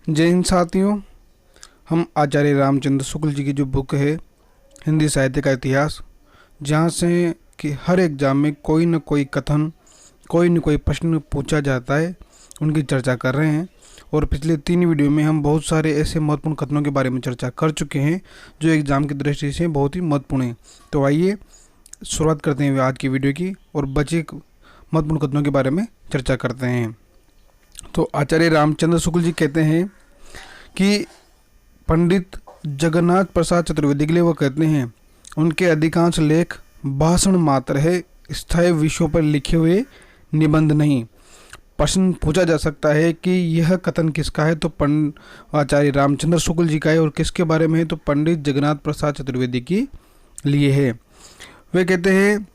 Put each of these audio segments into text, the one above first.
जय हिंद साथियों। हम आचार्य रामचंद्र शुक्ल जी की जो बुक है हिंदी साहित्य का इतिहास, जहाँ से कि हर एग्जाम में कोई न कोई कथन, कोई न कोई प्रश्न पूछा जाता है, उनकी चर्चा कर रहे हैं। और पिछले 3 वीडियो में हम बहुत सारे ऐसे महत्वपूर्ण कथनों के बारे में चर्चा कर चुके हैं जो एग्ज़ाम की दृष्टि से बहुत ही महत्वपूर्ण हैं। तो आइए शुरुआत करते हैं आज की वीडियो की और बचे महत्वपूर्ण कथनों के बारे में चर्चा करते हैं। तो आचार्य रामचंद्र शुक्ल जी कहते हैं कि पंडित जगन्नाथ प्रसाद चतुर्वेदी के लिए वो कहते हैं उनके अधिकांश लेख भाषण मात्र है, स्थायी विषयों पर लिखे हुए निबंध नहीं। प्रश्न पूछा जा सकता है कि यह कथन किसका है, तो आचार्य रामचंद्र शुक्ल जी का है। और किसके बारे में है, तो पंडित जगन्नाथ प्रसाद चतुर्वेदी के लिए है। वे कहते हैं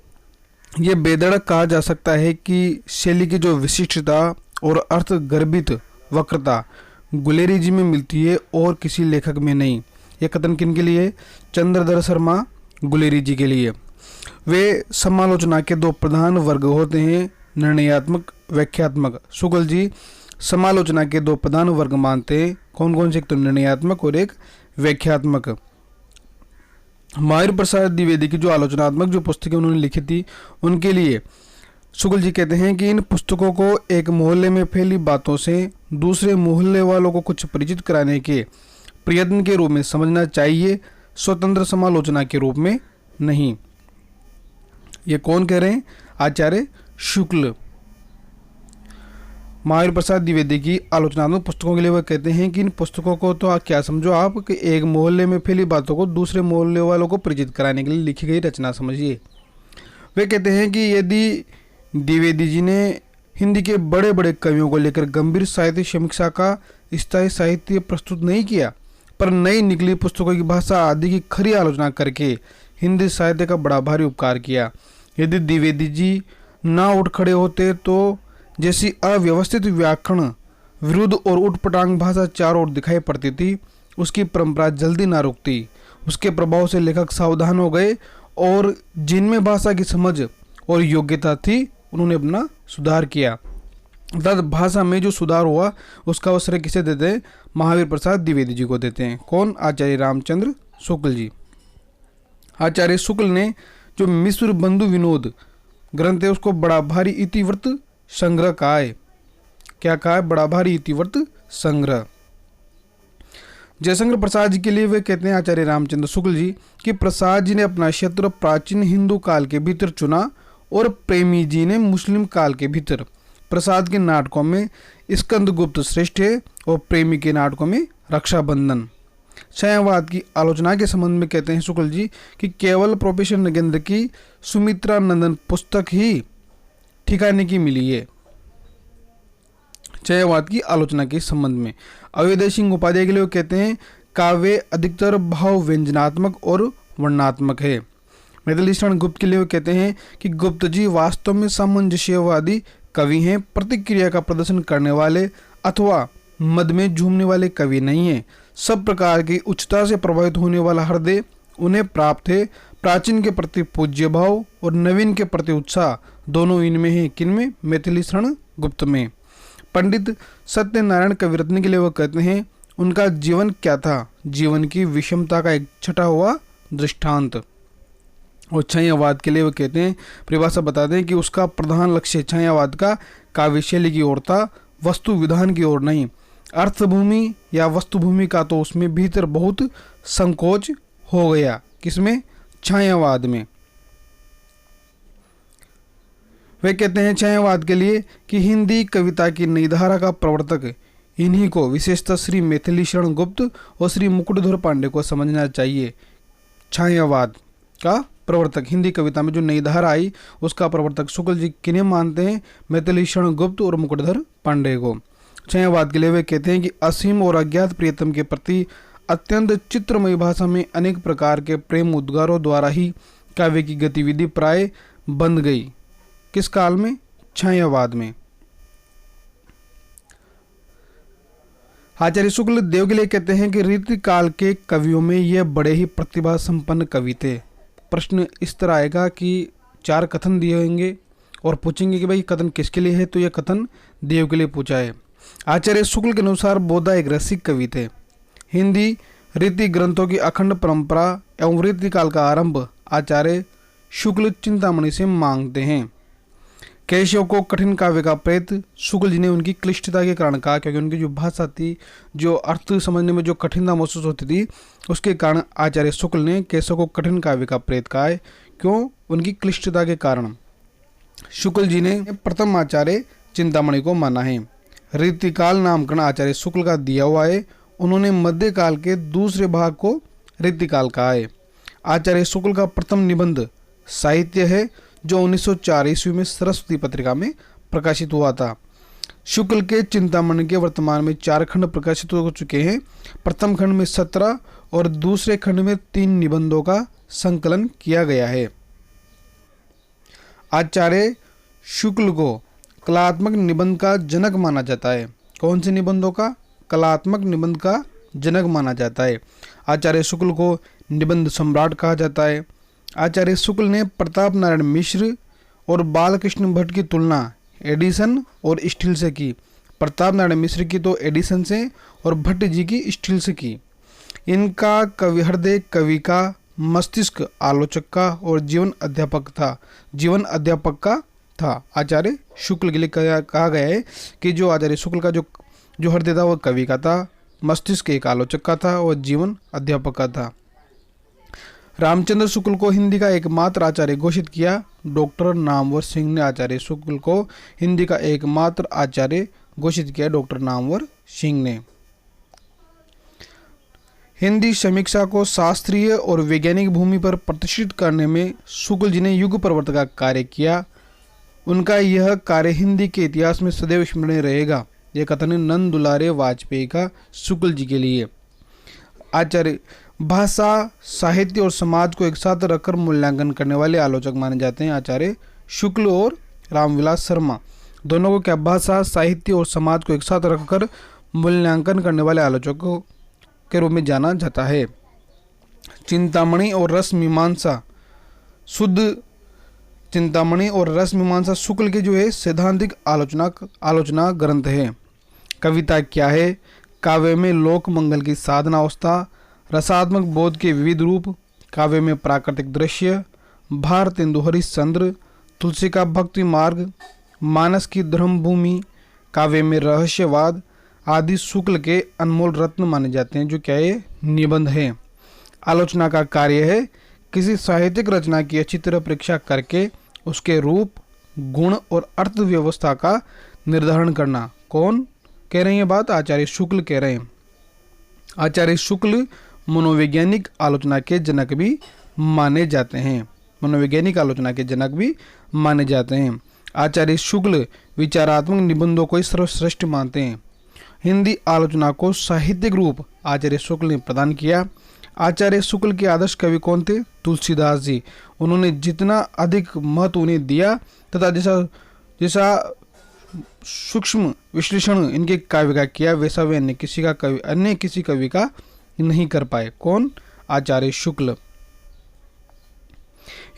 ये बेधड़क कहा जा सकता है कि शैली की जो विशिष्टता और अर्थ गर्भित वक्रता गुलेरी जी में मिलती है और किसी लेखक में नहीं। यह कथन किन के लिए? चंद्रधर शर्मा गुलेरी जी के लिए। वे समालोचना के 2 प्रधान वर्ग होते हैं, निर्णयात्मक, व्याख्यात्मक। शुक्ल जी समालोचना के 2 प्रधान वर्ग मानते हैं। कौन कौन से? एक तो निर्णयात्मक और एक व्याख्यात्मक। महावीर प्रसाद द्विवेदी की जो आलोचनात्मक जो पुस्तकें उन्होंने लिखी थी, उनके लिए शुक्ल जी कहते हैं कि इन पुस्तकों को एक मोहल्ले में फैली बातों से दूसरे मोहल्ले वालों को कुछ परिचित कराने के प्रयत्न के रूप में समझना चाहिए, स्वतंत्र समालोचना के रूप में नहीं। ये कौन कह रहे हैं? आचार्य शुक्ल। महावीर प्रसाद द्विवेदी की आलोचनात्मक पुस्तकों के लिए वह कहते हैं कि इन पुस्तकों को तो क्या समझो आप कि एक मोहल्ले में फैली बातों को दूसरे मोहल्ले वालों को परिचित कराने के लिए लिखी गई रचना समझिए। वे कहते हैं कि यदि द्विवेदी जी ने हिंदी के बड़े बड़े कवियों को लेकर गंभीर साहित्य समीक्षा का स्थायी साहित्य प्रस्तुत नहीं किया, पर नई निकली पुस्तकों की भाषा आदि की खरी आलोचना करके हिंदी साहित्य का बड़ा भारी उपकार किया। यदि द्विवेदी जी ना उठ खड़े होते तो जैसी अव्यवस्थित व्याकरण, विरुद्ध और उठपटांग भाषा चारों ओर दिखाई पड़ती थी, उसकी परंपरा जल्दी ना रुकती। उसके प्रभाव से लेखक सावधान हो गए और जिनमें भाषा की समझ और योग्यता थी उन्होंने अपना सुधार किया। अर्थात भाषा में जो सुधार हुआ उसका अवसर किसे देते हैं? महावीर प्रसाद द्विवेदी जी को देते हैं। कौन? आचार्य रामचंद्र शुक्ल जी। आचार्य शुक्ल ने जो मिश्र बंधु विनोद ग्रंथ है उसको बड़ा भारी इतिवृत्त संग्रह कहा है। क्या कहा है? बड़ा भारी इतिवृत्त संग्रह। जयशंकर प्रसाद जी के लिए वे कहते हैं आचार्य रामचंद्र शुक्ल जी कि प्रसाद जी ने अपना क्षेत्र प्राचीन हिंदू काल के भीतर चुना और प्रेमी जी ने मुस्लिम काल के भीतर। प्रसाद के नाटकों में स्कंदगुप्त श्रेष्ठ है और प्रेमी के नाटकों में रक्षाबंधन। छायावाद की आलोचना के संबंध में कहते हैं शुक्ल जी कि केवल प्रोफेसर नगेंद्र की सुमित्रा नंदन पुस्तक ही ठिकाने की मिली है। छायावाद की आलोचना के संबंध में अयोध्या सिंह उपाध्याय के लिए कहते हैं काव्य अधिकतर भाव व्यंजनात्मक और वर्णात्मक है। मैथिली शरण गुप्त के लिए कहते हैं कि गुप्त जी वास्तव में सामंजस्यवादी कवि हैं, प्रतिक्रिया का प्रदर्शन करने वाले अथवा मद में झूमने वाले कवि नहीं हैं। सब प्रकार की उच्चता से प्रभावित होने वाला हृदय उन्हें प्राप्त है। प्राचीन के प्रति पूज्य भाव और नवीन के प्रति उत्साह दोनों इनमें है। किनमें? मैथिली शरण गुप्त में। पंडित सत्यनारायण कविरत्न के लिए वो कहते हैं उनका जीवन क्या था? जीवन की विषमता का एक छटा हुआ दृष्टांत। और छायावाद के लिए वो कहते हैं, परिभाषा बताते हैं कि उसका प्रधान लक्ष्य छायावाद का काव्य शैली की ओर था, वस्तु विधान की ओर नहीं। अर्थभूमि या वस्तुभूमि का तो उसमें भीतर बहुत संकोच हो गया। किसमें? छायावाद में। वे कहते हैं छायावाद के लिए कि हिंदी कविता की नई धारा का प्रवर्तक इन्हीं को, विशेषतः श्री मैथिली शरण गुप्त और श्री मुकुटधर पांडे को समझना चाहिए। छायावाद का प्रवर्तक, हिंदी कविता में जो नई धारा आई उसका प्रवर्तक शुक्ल जी किन्हें मानते हैं? मैथिली शरण गुप्त और मुकुटधर पांडे को। छायावाद के लिए वे कहते हैं कि असीम और अज्ञात प्रियतम के प्रति अत्यंत चित्रमयी भाषा में अनेक प्रकार के प्रेम उद्गारों द्वारा ही काव्य की गतिविधि प्राय बंद गई। किस काल में? छायावाद में। आचार्य शुक्ल देव के लिए कहते हैं कि रीति काल के कवियों में यह बड़े ही प्रतिभा संपन्न कवि थे। प्रश्न इस तरह आएगा कि 4 कथन दिए होंगे और पूछेंगे कि भाई कथन किसके लिए है, तो यह कथन देव के लिए पूछा है। आचार्य शुक्ल के अनुसार बोधा एक रसिक कवि थे। हिंदी रीति ग्रंथों की अखंड परंपरा एवं रीति काल का आरंभ आचार्य शुक्ल चिंतामणि से मांगते हैं। केशव को कठिन काव्य का प्रेत शुक्ल जी ने उनकी क्लिष्टता के कारण कहा, क्योंकि उनकी जो भाषा थी, जो अर्थ समझने में जो कठिनता महसूस होती थी, उसके कारण आचार्य शुक्ल ने केशव को कठिन काव्य का प्रेत कहा है। क्यों? उनकी क्लिष्टता के कारण। शुक्ल जी ने प्रथम आचार्य चिंतामणि को माना है। रीतिकाल नामकरण आचार्य शुक्ल का दिया हुआ है। उन्होंने मध्यकाल के दूसरे भाग को रीतिकाल कहा है। आचार्य शुक्ल का प्रथम निबंध साहित्य है, जो 1904 ईस्वी में सरस्वती पत्रिका में प्रकाशित हुआ था। शुक्ल के चिंतामणि के वर्तमान में 4 खंड प्रकाशित हो चुके हैं। प्रथम खंड में 17 और दूसरे खंड में 3 निबंधों का संकलन किया गया है। आचार्य शुक्ल को कलात्मक निबंध का जनक माना जाता है। कौन से निबंधों का? कलात्मक निबंध का जनक माना जाता है। आचार्य शुक्ल को निबंध सम्राट कहा जाता है। आचार्य शुक्ल ने प्रताप नारायण मिश्र और बालकृष्ण भट्ट की तुलना एडिसन और स्टील से की। प्रताप नारायण मिश्र की तो एडिसन से और भट्ट जी की स्टील से की। इनका कवि हृदय कवि का, मस्तिष्क आलोचक का और जीवन अध्यापक का था। आचार्य शुक्ल के लिए कहा गया है कि जो आचार्य शुक्ल का जो हृदय था वह कवि का था, मस्तिष्क एक आलोचक का था और जीवन अध्यापक का था। रामचंद्र शुक्ल को हिंदी का एकमात्र आचार्य घोषित किया। डॉक्टर नामवर सिंह ने आचार्य शुक्ल को हिंदी का एकमात्र आचार्य घोषित किया। डॉक्टर नामवर सिंह ने हिंदी समीक्षा को शास्त्रीय और वैज्ञानिक भूमि पर प्रतिष्ठित करने में शुक्ल जी ने युग परिवर्तन का कार्य किया। उनका यह कार्य हिंदी के इतिहास में सदैव स्मरणीय रहेगा। यह कथन है नंद दुलारे वाजपेयी का शुक्ल जी के लिए। आचार्य भाषा, साहित्य और समाज को एक साथ रखकर मूल्यांकन करने वाले आलोचक माने जाते हैं। आचार्य शुक्ल और रामविलास शर्मा दोनों को क्या भाषा, साहित्य और समाज को एक साथ रखकर मूल्यांकन करने वाले आलोचकों के रूप में जाना जाता है। चिंतामणि और रस मीमांसा शुद्ध चिंतामणि और रस मीमांसा शुक्ल के जो है सैद्धांतिक आलोचना ग्रंथ है। कविता क्या है? काव्य में लोक मंगल की साधना अवस्था, रसात्मक बोध के विविध रूप, काव्य में प्राकृतिक दृश्य, भारतेंदु हरिश्चंद्र, तुलसी का भक्ति मार्ग, मानस की धर्म भूमि, काव्य में रहस्यवाद आदि शुक्ल के अनमोल रत्न माने जाते हैं। जो क्या है? निबंध है। आलोचना का कार्य है किसी साहित्यिक रचना की अच्छी तरह परीक्षा करके उसके रूप, गुण और अर्थव्यवस्था का निर्धारण करना। कौन कह रहे हैं बात? आचार्य शुक्ल कह रहे हैं। आचार्य शुक्ल मनोवैज्ञानिक आलोचना के जनक भी माने जाते हैं। मनोवैज्ञानिक आलोचना के जनक भी माने जाते हैं। आचार्य शुक्ल विचारात्मक निबंधों को सर्वश्रेष्ठ मानते हैं। हिंदी आलोचना को साहित्यिक रूप आचार्य शुक्ल ने प्रदान किया। आचार्य शुक्ल के आदर्श कवि कौन थे? तुलसीदास जी। उन्होंने जितना अधिक महत्व उन्हें दिया तथा जैसा सूक्ष्म विश्लेषण इनके काव्य का किया, वैसा वे अन्य किसी कवि का नहीं कर पाए। कौन? आचार्य शुक्ल।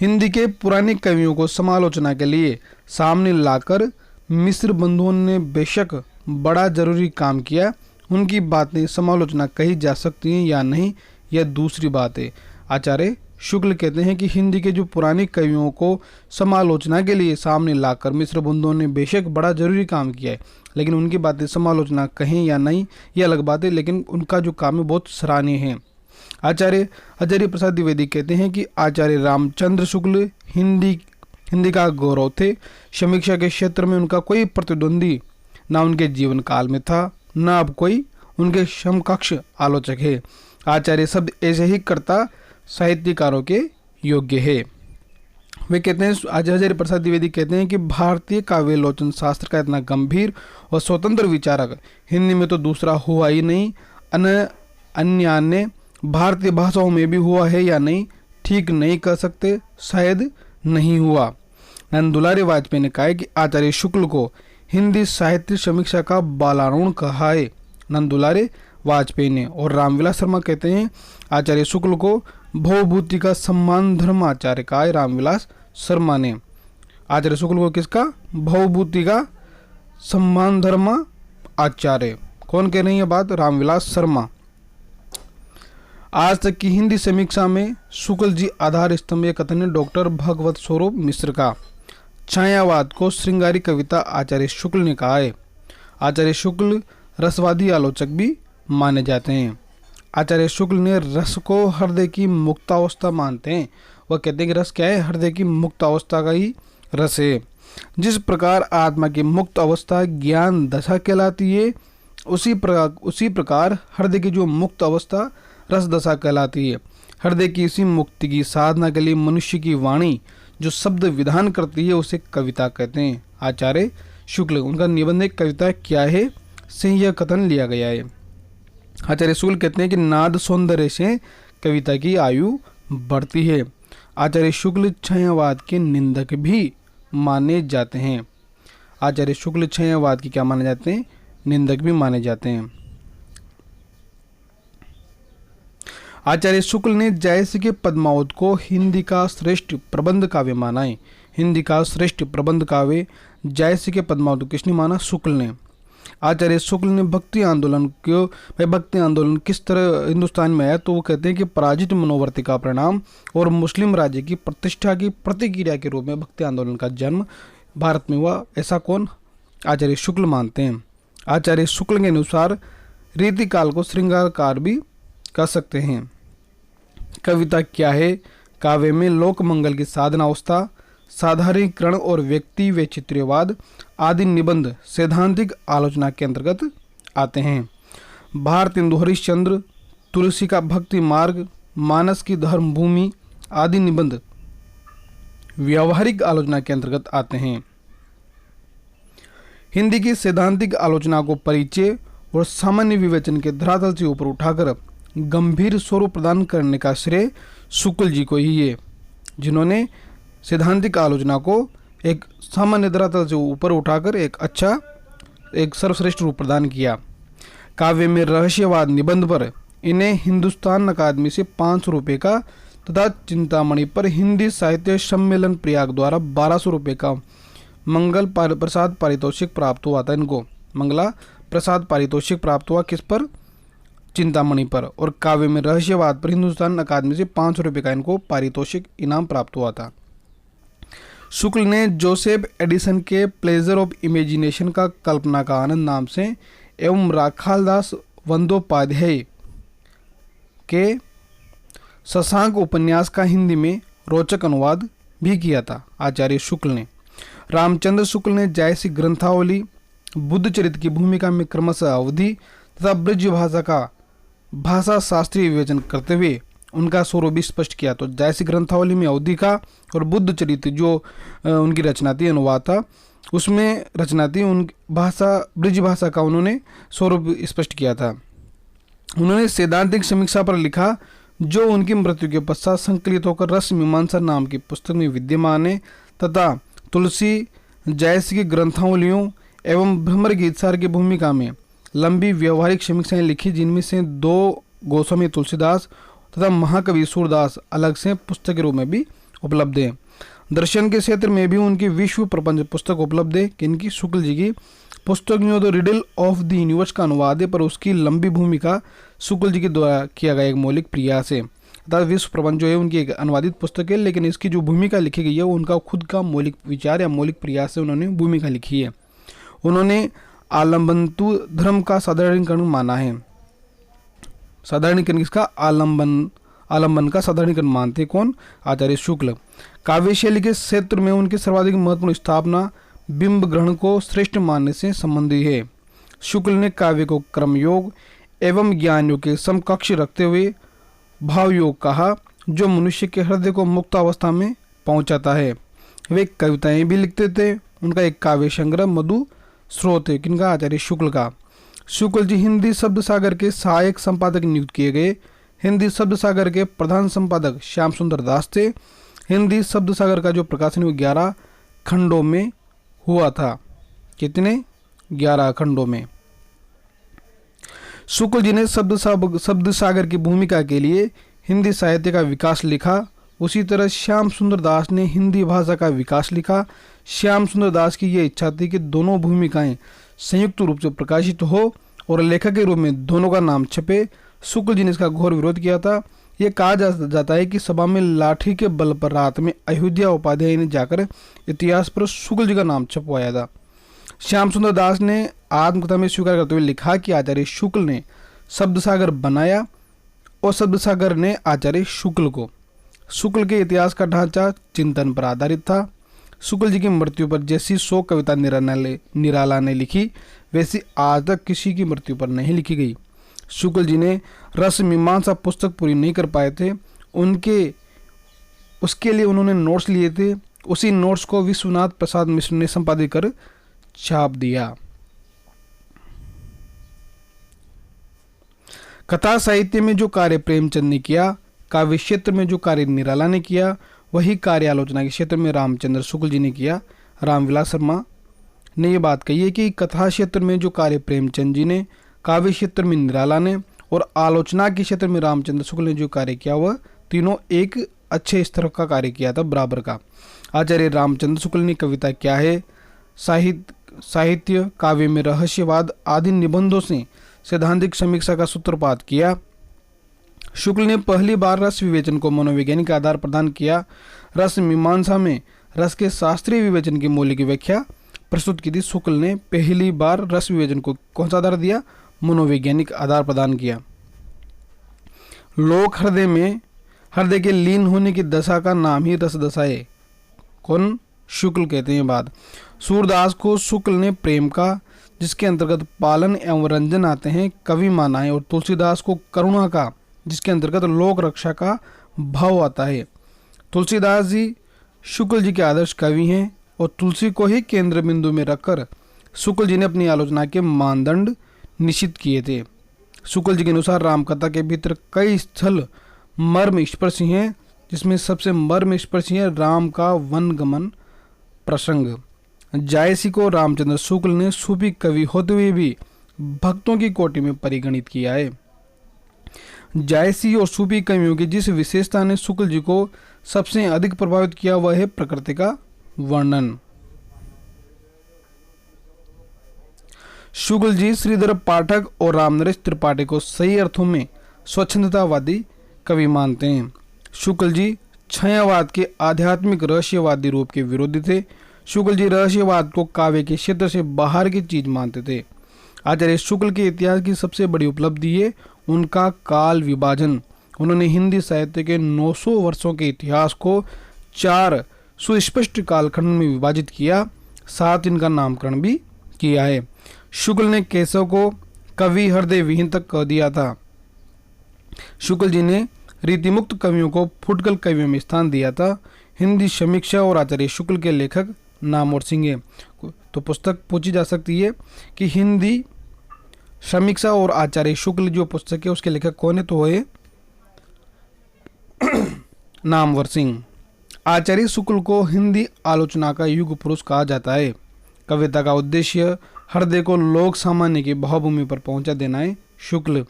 हिंदी के पुराने कवियों को समालोचना के लिए सामने लाकर मिश्र बंधुओं ने बेशक बड़ा जरूरी काम किया। उनकी बातें समालोचना कही जा सकती हैं या नहीं, यह दूसरी बात है। आचार्य शुक्ल कहते हैं कि हिंदी के जो पुराने कवियों को समालोचना के लिए सामने लाकर मिश्र बंधुओं ने बेशक बड़ा जरूरी काम किया है, लेकिन उनकी बातें समालोचना कहें या नहीं ये अलग बात है, लेकिन उनका जो काम है बहुत सराहनीय है। आचार्य हजारी प्रसाद द्विवेदी कहते हैं कि आचार्य रामचंद्र शुक्ल हिंदी का गौरव थे। समीक्षा के क्षेत्र में उनका कोई प्रतिद्वंदी ना उनके जीवन काल में था, न अब कोई उनके समकक्ष आलोचक है। आचार्य शब्द ऐसे ही कर्ता साहित्यकारों के योग्य है। वे कहते हैं, आचार्य प्रसाद द्विवेदी कहते हैं कि भारतीय काव्यालोचन शास्त्र का इतना गंभीर और स्वतंत्र विचारक हिंदी में तो दूसरा हुआ ही नहीं। अन्य भारतीय भाषाओं में भी हुआ है या नहीं ठीक नहीं कह सकते, शायद नहीं हुआ। नंद दुलारे वाजपेयी ने कहा है कि आचार्य शुक्ल को हिंदी साहित्य समीक्षा का बालारोण कहा है, नंद दुलारे वाजपेयी ने। और रामविलास शर्मा कहते हैं आचार्य शुक्ल को भवभूति का सम्मान धर्म आचार्य कहा है, रामविलास शर्मा ने। आचार्य शुक्ल को किसका? भवभूति का सम्मान धर्म आचार्य। कौन कह रहे हैं ये बात? रामविलास शर्मा। आज तक की हिंदी समीक्षा में शुक्ल जी आधार स्तंभ, ये कथन है डॉक्टर भगवत स्वरूप मिश्र का। छायावाद को श्रृंगारी कविता आचार्य शुक्ल ने कहा है। आचार्य शुक्ल रसवादी आलोचक भी माने जाते हैं। आचार्य शुक्ल ने रस को हृदय की मुक्तावस्था मानते हैं। वह कहते हैं कि रस क्या है? हृदय की मुक्तावस्था का ही रस है। जिस प्रकार आत्मा की मुक्त अवस्था ज्ञान दशा कहलाती है, उसी प्रकार हृदय की जो मुक्त अवस्था रस दशा कहलाती है। हृदय की इसी मुक्ति की साधना के लिए मनुष्य की वाणी जो शब्द विधान करती है उसे कविता कहते हैं। आचार्य शुक्ल, उनका निबंध एक कविता क्या है से यह कथन लिया गया है। आचार्य शुक्ल कहते हैं कि नाद सौंदर्य से कविता की आयु बढ़ती है। आचार्य शुक्ल छायावाद के निंदक भी माने जाते हैं। आचार्य शुक्ल छायावाद की क्या माने जाते हैं? निंदक भी माने जाते हैं। आचार्य शुक्ल ने जायसी के पद्मावत को हिंदी का श्रेष्ठ प्रबंध काव्य माना है। हिंदी का श्रेष्ठ प्रबंध काव्य जायसी के पद्मावत किसने माना? शुक्ल ने। आचार्य शुक्ल ने भक्ति आंदोलन को, भाई भक्ति आंदोलन किस तरह हिंदुस्तान में आया, तो वो कहते हैं कि पराजित मनोवर्ती का परिणाम और मुस्लिम राज्य की प्रतिष्ठा की प्रतिक्रिया के रूप में भक्ति आंदोलन का जन्म भारत में हुआ। ऐसा कौन? आचार्य शुक्ल मानते हैं। आचार्य शुक्ल के अनुसार रीतिकाल को श्रृंगारकार भी कह सकते हैं। कविता क्या है? काव्य में लोक मंगल की साधनावस्था, साधारणीकरण और व्यक्ति वैचित्र्यवाद आदि निबंध सैद्धांतिक आलोचना के अंतर्गत आते हैं। भारतेंदु हरिश्चंद्र, तुलसी का भक्ति मार्ग, मानस की धर्म भूमि आदि निबंध व्यावहारिक आलोचना के अंतर्गत आते हैं। हिंदी की सैद्धांतिक आलोचना को परिचय और सामान्य विवेचन के धरातल से ऊपर उठाकर गंभीर स्वरूप प्रदान करने का श्रेय शुक्ल जी को ही है, जिन्होंने सैद्धांतिक आलोचना को एक सामान्य धरातल से ऊपर उठाकर एक सर्वश्रेष्ठ रूप प्रदान किया। काव्य में रहस्यवाद निबंध पर इन्हें हिंदुस्तान अकादमी से 500 रुपये का तथा चिंतामणि पर हिंदी साहित्य सम्मेलन प्रयाग द्वारा 1200 रुपये का मंगल प्रसाद पारितोषिक प्राप्त हुआ था। इनको मंगला प्रसाद पारितोषिक प्राप्त हुआ किस पर? चिंतामणि पर। और काव्य में रहस्यवाद पर हिंदुस्तान अकादमी से 500 रुपये का इनको पारितोषिक इनाम प्राप्त हुआ था। शुक्ल ने जोसेफ एडिसन के प्लेजर ऑफ इमेजिनेशन का कल्पना का आनंद नाम से एवं राखालदास बंदोपाध्याय के शशांक उपन्यास का हिंदी में रोचक अनुवाद भी किया था। आचार्य शुक्ल ने। रामचंद्र शुक्ल ने जायसी ग्रंथावली, बुद्ध चरित्र की भूमिका में क्रमशः अवधि तथा ब्रज भाषा का भाषा शास्त्रीय विवेचन करते हुए उनका स्वरूप भी स्पष्ट किया। तो जायसी ग्रंथावली में अवधि का और बुद्ध चरित्र जो उनकी रचना थी, अनुवाद था, उसमें रचना थी उन भाषा ब्रज भाषा का उन्होंने स्वरूप स्पष्ट किया था। उन्होंने सैद्धांतिक समीक्षा पर लिखा जो उनकी मृत्यु के पश्चात संकलित होकर रस मीमांसा नाम की पुस्तक में विद्यमान है तथा तुलसी जायसी की ग्रंथावलियों एवं भ्रमर गीतसार की भूमिका में लंबी व्यवहारिक समीक्षाएं लिखी, जिनमें से 2 गोस्वामी तुलसीदास तथा महाकवि सूरदास अलग से पुस्तक के रूप में भी उपलब्ध है। दर्शन के क्षेत्र में भी उनकी विश्व प्रपंच पुस्तक उपलब्ध है। इनकी शुक्ल जी की पुस्तक में तो रिडल ऑफ द यूनिवर्स का अनुवाद है, पर उसकी लंबी भूमिका शुक्ल जी के द्वारा किया गया एक मौलिक प्रयास है। अर्थात विश्व प्रपंच जो है उनकी एक अनुवादित पुस्तक है, लेकिन इसकी जो भूमिका लिखी गई है वो उनका खुद का मौलिक विचार या मौलिक प्रयास से उन्होंने भूमिका लिखी है। उन्होंने आलम्बंतु धर्म का साधारणीकरण माना है। साधारणीकरण किसका? आलम्बन का साधारणीकरण मानते कौन? आचार्य शुक्ल। काव्य शैली के क्षेत्र में उनकी सर्वाधिक महत्वपूर्ण स्थापना बिंब ग्रहण को श्रेष्ठ मानने से संबंधित है। शुक्ल ने काव्य को क्रमयोग एवं ज्ञान योग के समकक्ष रखते हुए भाव योग कहा, जो मनुष्य के हृदय को मुक्त अवस्था में पहुंचाता है। वे कविताएं भी लिखते थे। उनका एक काव्य संग्रह मधु स्रोत है। किनका? आचार्य शुक्ल का। शुक्ल जी हिंदी शब्द सागर के सहायक संपादक नियुक्त किए गए। हिंदी शब्द सागर के प्रधान संपादक श्याम सुंदर दास थे। हिंदी शब्द सागर का जो प्रकाशन वो 11 खंडों में हुआ था। कितने? 11 खंडों में। शुक्ल जी ने शब्द सागर की भूमिका के लिए हिंदी साहित्य का विकास लिखा। उसी तरह श्याम सुंदर दास ने हिंदी भाषा का विकास लिखा। श्याम सुंदर दास की यह इच्छा थी कि दोनों भूमिकाएं संयुक्त रूप से प्रकाशित हो और लेखक के रूप में दोनों का नाम छपे। शुक्ल जी ने इसका घोर विरोध किया था। यह कहा जाता है कि सभा में लाठी के बल पर रात में अयोध्या उपाध्याय ने जाकर इतिहास पर शुक्ल जी का नाम छपवाया था। श्याम सुंदर दास ने आत्मकथा में स्वीकार करते हुए लिखा कि आचार्य शुक्ल ने शब्द सागर बनाया और शब्द सागर ने आचार्य शुक्ल को। शुक्ल के इतिहास का ढांचा चिंतन पर आधारित था। शुक्ल जी की मृत्यु पर जैसी शोक कविता निराला ने लिखी, वैसी आज तक किसी की मृत्यु पर नहीं लिखी गई। शुक्ल जी ने रस मीमांसा पुस्तक पूरी नहीं कर पाए थे, उसके लिए उन्होंने नोट्स लिए थे। उसी नोट्स को विश्वनाथ प्रसाद मिश्र ने संपादित कर छाप दिया। कथा साहित्य में जो कार्य प्रेमचंद ने किया, काव्य क्षेत्र में जो कार्य निराला ने किया, वही कार्य आलोचना के क्षेत्र में रामचंद्र शुक्ल जी ने किया। रामविलास शर्मा ने यह बात कही है कि कथा क्षेत्र में जो कार्य प्रेमचंद जी ने, काव्य क्षेत्र में निराला ने और आलोचना के क्षेत्र में रामचंद्र शुक्ल ने जो कार्य किया, वह तीनों एक अच्छे स्तर का कार्य किया था, बराबर का। आचार्य रामचंद्र शुक्ल ने कविता क्या है, साहित्य, काव्य में रहस्यवाद आदि निबंधों से सैद्धांतिक समीक्षा का सूत्रपात किया। शुक्ल ने पहली बार रस विवेचन को मनोवैज्ञानिक आधार प्रदान किया। रस मीमांसा में रस के शास्त्रीय विवेचन की मौलिक व्याख्या प्रस्तुत की थी। शुक्ल ने पहली बार रस विवेचन को कौन सा आधार दिया? मनोवैज्ञानिक आधार प्रदान किया। लोक हृदय के लीन होने की दशा का नाम ही रस दशा है। कौन? शुक्ल कहते हैं। बाद सूरदास को शुक्ल ने प्रेम का, जिसके अंतर्गत पालन एवं रंजन आते हैं, कवि माना है और तुलसीदास को करुणा का, जिसके अंतर्गत लोक रक्षा का भाव आता है। तुलसीदास जी शुक्ल जी के आदर्श कवि हैं और तुलसी को ही केंद्र बिंदु में रखकर शुक्ल जी ने अपनी आलोचना के मानदंड निश्चित किए थे। शुक्ल जी के अनुसार रामकथा के भीतर कई स्थल मर्म स्पर्शी हैं, जिसमें सबसे मर्म स्पर्शी है राम का वनगमन प्रसंग। जायसी को रामचंद्र शुक्ल ने सूफी कवि होते हुए भी भक्तों की कोटि में परिगणित किया है। जायसी और सूफी कवियों की जिस विशेषता ने शुक्ल जी को सबसे अधिक प्रभावित किया, वह है प्रकृति का वर्णन। शुक्ल जी श्रीधर पाठक और रामनरेश त्रिपाठी को सही अर्थों में स्वच्छंदतावादी कवि मानते हैं। शुक्ल जी छायावाद के आध्यात्मिक रहस्यवादी रूप के विरोधी थे। शुक्ल जी रहस्यवाद को काव्य के क्षेत्र से बाहर की चीज मानते थे। आचार्य शुक्ल के इतिहास की सबसे बड़ी उपलब्धि है उनका काल विभाजन। उन्होंने हिंदी साहित्य के 900 वर्षों के इतिहास को 4 सुस्पष्ट कालखंड में विभाजित किया, साथ इनका नामकरण भी किया है। शुक्ल ने केशव को कवि हृदय विहीन तक कह दिया था। शुक्ल जी ने रीतिमुक्त कवियों को फुटकल कवियों में स्थान दिया था। हिंदी समीक्षा और आचार्य शुक्ल के लेखक नाम और सिंह है। तो पुस्तक पूछी जा सकती है कि हिंदी समीक्षा और आचार्य शुक्ल जो पुस्तक है उसके लेखक कौन है? तो है नामवर सिंह। आचार्य शुक्ल को हिंदी आलोचना का युग पुरुष कहा जाता है। कविता का उद्देश्य हृदय को लोक सामान्य की भावभूमि पर पहुंचा देना है। शुक्ल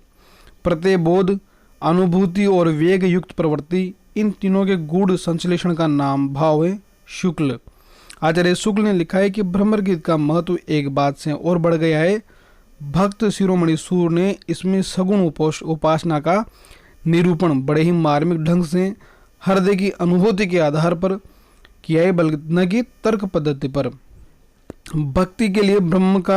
प्रत्ययबोध, अनुभूति और वेग युक्त प्रवृत्ति, इन तीनों के गूढ़ संश्लेषण का नाम भाव है शुक्ल। आचार्य शुक्ल ने लिखा है कि भ्रमर गीत का महत्व एक बात से और बढ़ गया है। भक्त शिरोमणि सूर ने इसमें सगुण उपासना का निरूपण बड़े ही मार्मिक ढंग से हृदय की अनुभूति के आधार पर किया है, बल्कि न कि तर्क पद्धति पर। भक्ति के लिए ब्रह्म का